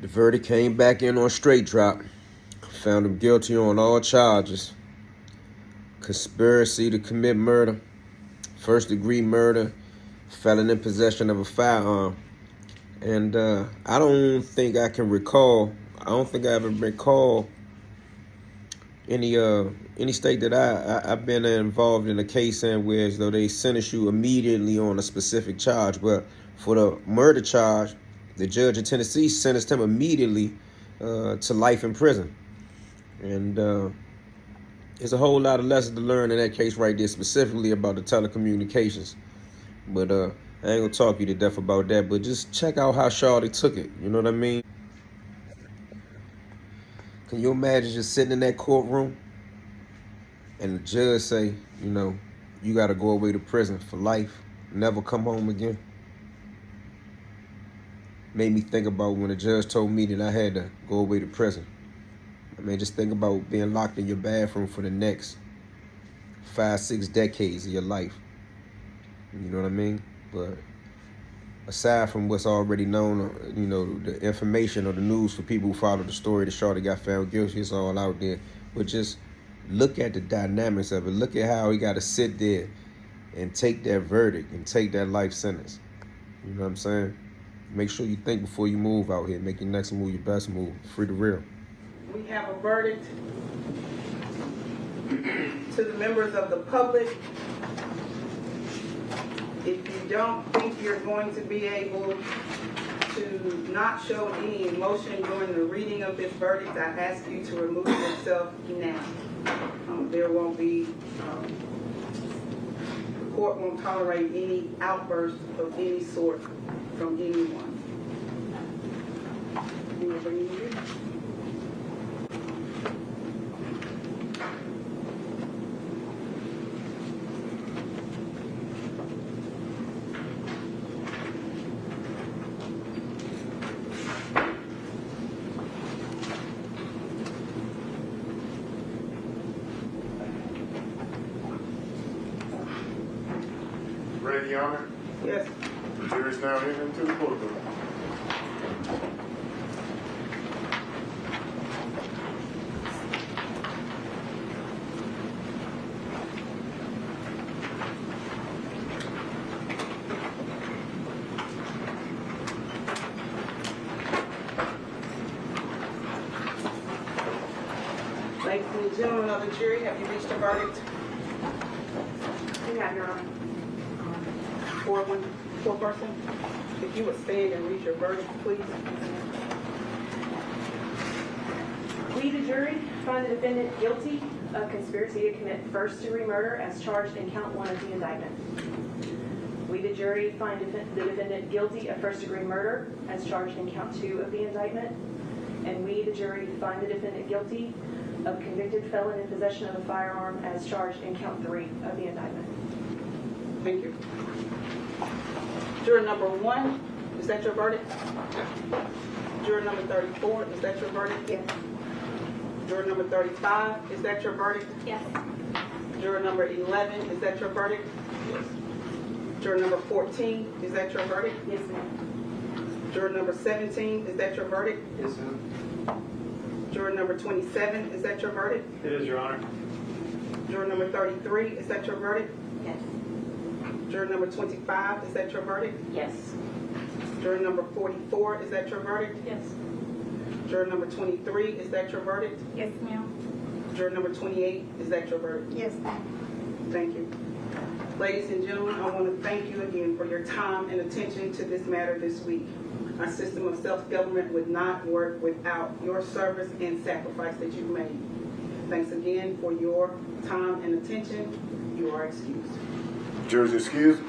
The verdict came back in on straight drop. Found him guilty on all charges. Conspiracy to commit murder, first-degree murder, felon in possession of a firearm. And I don't think I ever recall any state that I've been involved in a case in where as though they sentence you immediately on a specific charge. But for the murder charge, the judge in Tennessee sentenced him immediately to life in prison. And there's a whole lot of lessons to learn in that case right there, specifically about the telecommunications. But I ain't gonna talk you to death about that, but just check out how Shawty took it. You know what I mean? Can you imagine just sitting in that courtroom and the judge say, you gotta go away to prison for life, never come home again? Made me think about when the judge told me that I had to go away to prison. I mean, just think about being locked in your bathroom for the next 5-6 decades of your life. You know what I mean? But aside from what's already known, the information or the news for people who follow the story, the Shawty got found guilty, it's all out there. But just look at the dynamics of it. Look at how he got to sit there and take that verdict and take that life sentence. You know what I'm saying? Make sure you think before you move out here. Make your next move your best move. Free the real. We have a verdict to the members of the public. If you don't think you're going to be able to not show any emotion during the reading of this verdict, I ask you to remove yourself now. There won't be, the court won't tolerate any outburst of any sort from anyone. Ready, Your Honor? Yes. The jury's now entering into the courtroom. Ladies and gentlemen of the jury, have you reached a verdict? We have, Your Honor. Four person. If you would stand and read your verdict, please. We, the jury, find the defendant guilty of conspiracy to commit first-degree murder as charged in count 1 of the indictment. We, the jury, find the defendant guilty of first-degree murder as charged in count 2 of the indictment. And we, the jury, find the defendant guilty of convicted felon in possession of a firearm as charged in count 3 of the indictment. Thank you. Juror number 1, is that your verdict? Juror number 34, is that your verdict? Yes. Juror number 35, is that your verdict? Yes. Juror number 11, is that your verdict? Yes. Juror number 14, is that your verdict? Yes, ma'am. Juror number 17, is that your verdict? Yes, ma'am. Juror number 27, is that your verdict? It is, Your Honor. Juror number 33, is that your verdict? Yes. Juror number 25, is that your verdict? Yes. Juror number 44, is that your verdict? Yes. Juror number 23, is that your verdict? Yes, ma'am. Juror number 28, is that your verdict? Yes, ma'am. Thank you. Ladies and gentlemen, I want to thank you again for your time and attention to this matter this week. Our system of self-government would not work without your service and sacrifice that you've made. Thanks again for your time and attention. You are excused. Jurors excused.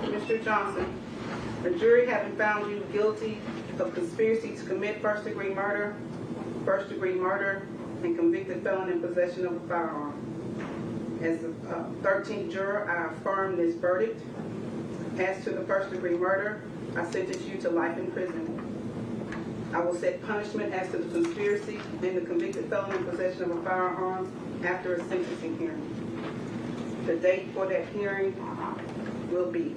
Mr. Johnson, the jury having found you guilty of conspiracy to commit first-degree murder, and convicted felon in possession of a firearm. As the 13th juror, I affirm this verdict. As to the first-degree murder, I sentence you to life in prison. I will set punishment as to the conspiracy and the convicted felon in possession of a firearm after a sentencing hearing. The date for that hearing will be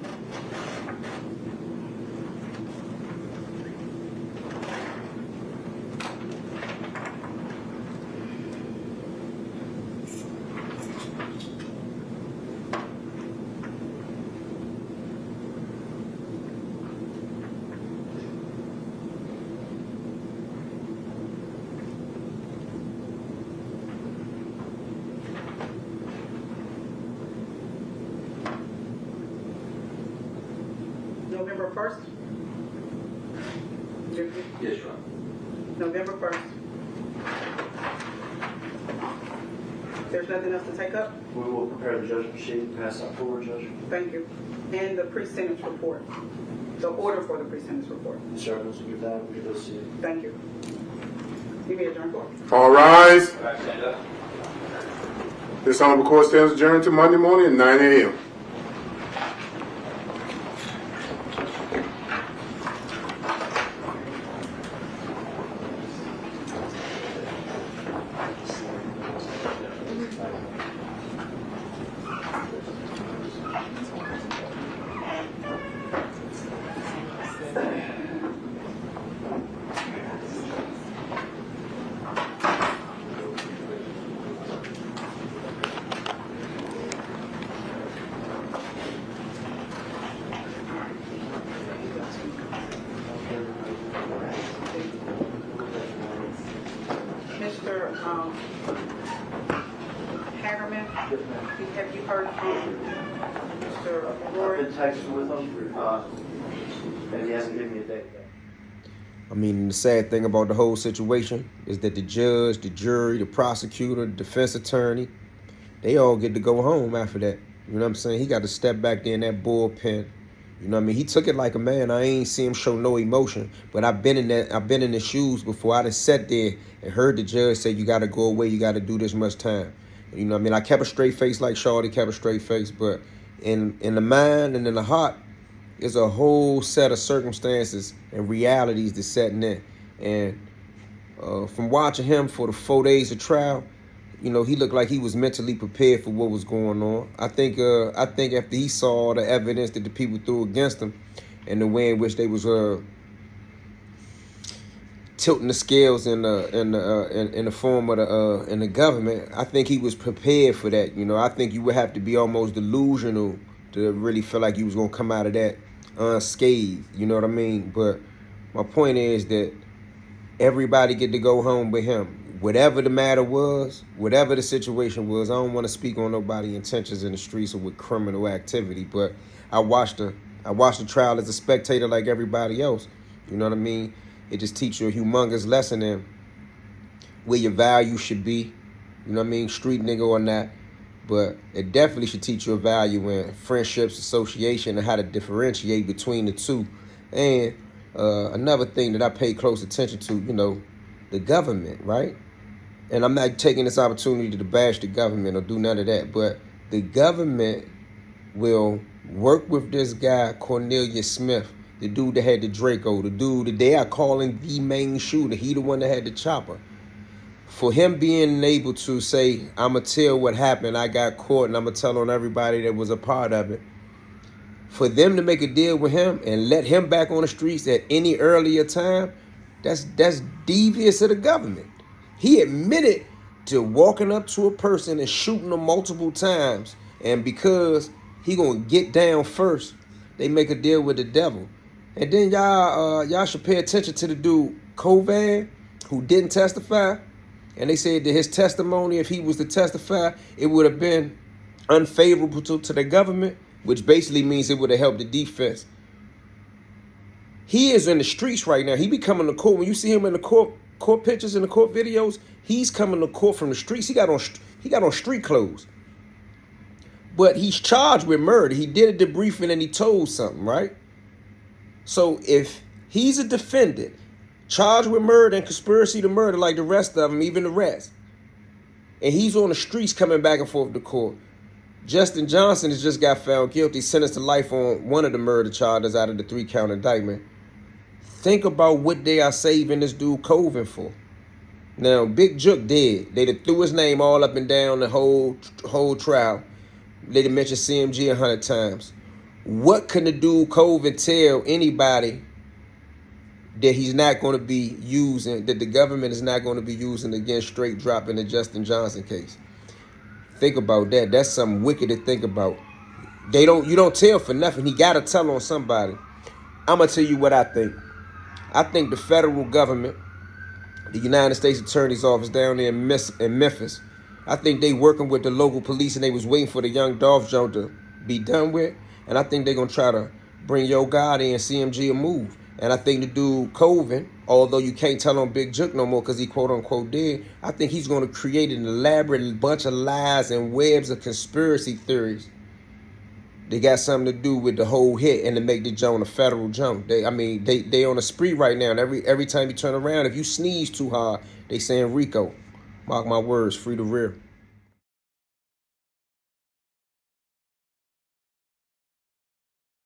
November 1st? Yes, Your Honor. November 1st. There's nothing else to take up? We will prepare the judgment sheet and pass that forward, Judge. Thank you. And the pre-sentence report. The order for the pre-sentence report. Sir, once we give that, we will see. Thank you. You may adjourn court. All rise. Stand up. This honorable court stands adjourned to Monday morning at 9 a.m. Mr. Hagerman, have you heard from Mr. I've Roy? been texting with him, and he hasn't given me a date yet. I mean, the sad thing about the whole situation is that the judge, the jury, the prosecutor, the defense attorney, they all get to go home after that. You know what I'm saying? He got to step back there in that bullpen. You know what I mean? He took it like a man. I ain't see him show no emotion. But I've been in his shoes before. I done sat there and heard the judge say, you got to go away. You got to do this much time. You know what I mean? I kept a straight face like Shawty kept a straight face. But in the mind and in the heart, there's a whole set of circumstances and realities that's setting in. And from watching him for the 4 days of trial, you know, he looked like he was mentally prepared for what was going on. I think after he saw all the evidence that the people threw against him and the way in which they was tilting the scales in the form of in the government, I think he was prepared for that. You know, I think you would have to be almost delusional to really feel like you was gonna come out of that unscathed. You know what I mean? But my point is that everybody get to go home with him. Whatever the matter was, whatever the situation was, I don't want to speak on nobody's intentions in the streets or with criminal activity, but I watched the trial as a spectator like everybody else. You know what I mean? It just teaches you a humongous lesson in where your value should be. You know what I mean? Street nigga or not. But it definitely should teach you a value in friendships, association, and how to differentiate between the two. And another thing that I pay close attention to, you know, the government, right? And I'm not taking this opportunity to bash the government or do none of that, but the government will work with this guy, Cornelius Smith, the dude that had the Draco, the dude that they are calling the main shooter. He the one that had the chopper. For him being able to say, I'm going to tell what happened, I got caught, and I'm going to tell on everybody that was a part of it. For them to make a deal with him and let him back on the streets at any earlier time, that's devious of the government. He admitted to walking up to a person and shooting them multiple times. And because he going to get down first, they make a deal with the devil. And then y'all should pay attention to the dude, Kovan, who didn't testify. And they said that his testimony, if he was to testify, it would have been unfavorable to the government, which basically means it would have helped the defense. He is in the streets right now. He be coming to court. When you see him in the court pictures and the court videos, he's coming to court from the streets. He got on street clothes. But he's charged with murder. He did a debriefing and he told something, right? So if he's a defendant, charged with murder and conspiracy to murder like the rest of them, even the rest, and he's on the streets coming back and forth to court. Justin Johnson has just got found guilty, sentenced to life on one of the murder charges out of the 3-count indictment. Think about what they are saving this dude Colvin for. Now, Big Jook dead. They done threw his name all up and down the whole trial. They done mentioned CMG 100 times. What can the dude Colvin tell anybody that he's not going to be using, that the government is not going to be using against straight dropping the Justin Johnson case? Think about that. That's something wicked to think about. You don't tell for nothing. He got to tell on somebody. I'm going to tell you what I think. I think the federal government, the United States Attorney's Office down there in Memphis, I think they working with the local police and they was waiting for the Young Dolph joint to be done with. And I think they're going to try to bring your God in, CMG a move. And I think the dude Colvin, although you can't tell on Big Jook no more because he quote unquote dead, I think he's going to create an elaborate bunch of lies and webs of conspiracy theories. They got something to do with the whole hit and to make the joint a federal joint. They on a spree right now. And every time you turn around, if you sneeze too hard, they saying Rico. Mark my words, free the rear.